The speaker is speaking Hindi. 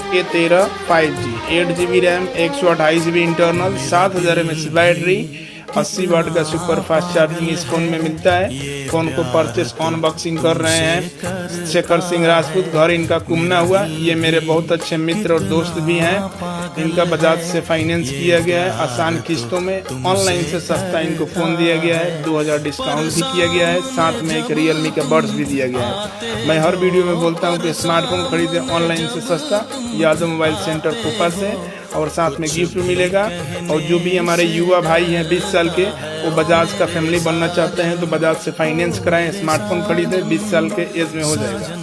A13 5G, 8GB RAM, 128GB internal, 7000 mAh battery, 80 वाट का सुपर फास्ट चार्जिंग इस फोन में मिलता है। फोन को परचेस अनबॉक्सिंग कर रहे हैं शेखर सिंह राजपूत, घर इनका कुमना हुआ। ये मेरे बहुत अच्छे मित्र और दोस्त भी हैं। इनका बजाज से फाइनेंस किया गया है, आसान किस्तों में, ऑनलाइन से सस्ता इनको फ़ोन दिया गया है, 2000 डिस्काउंट भी किया गया है, साथ में एक रियलमी का बड्स भी दिया गया है। मैं हर वीडियो में बोलता हूँ कि स्मार्टफोन खरीदें ऑनलाइन से सस्ता, यादव मोबाइल सेंटर कोपा से, और साथ में गिफ्ट मिलेगा। और जो भी हमारे युवा भाई हैं 20 साल के, वो बजाज का फैमिली बनना चाहते हैं तो बजाज से फाइनेंस कराएं, स्मार्टफोन खरीदें, 20 साल के एज में हो जाएगा।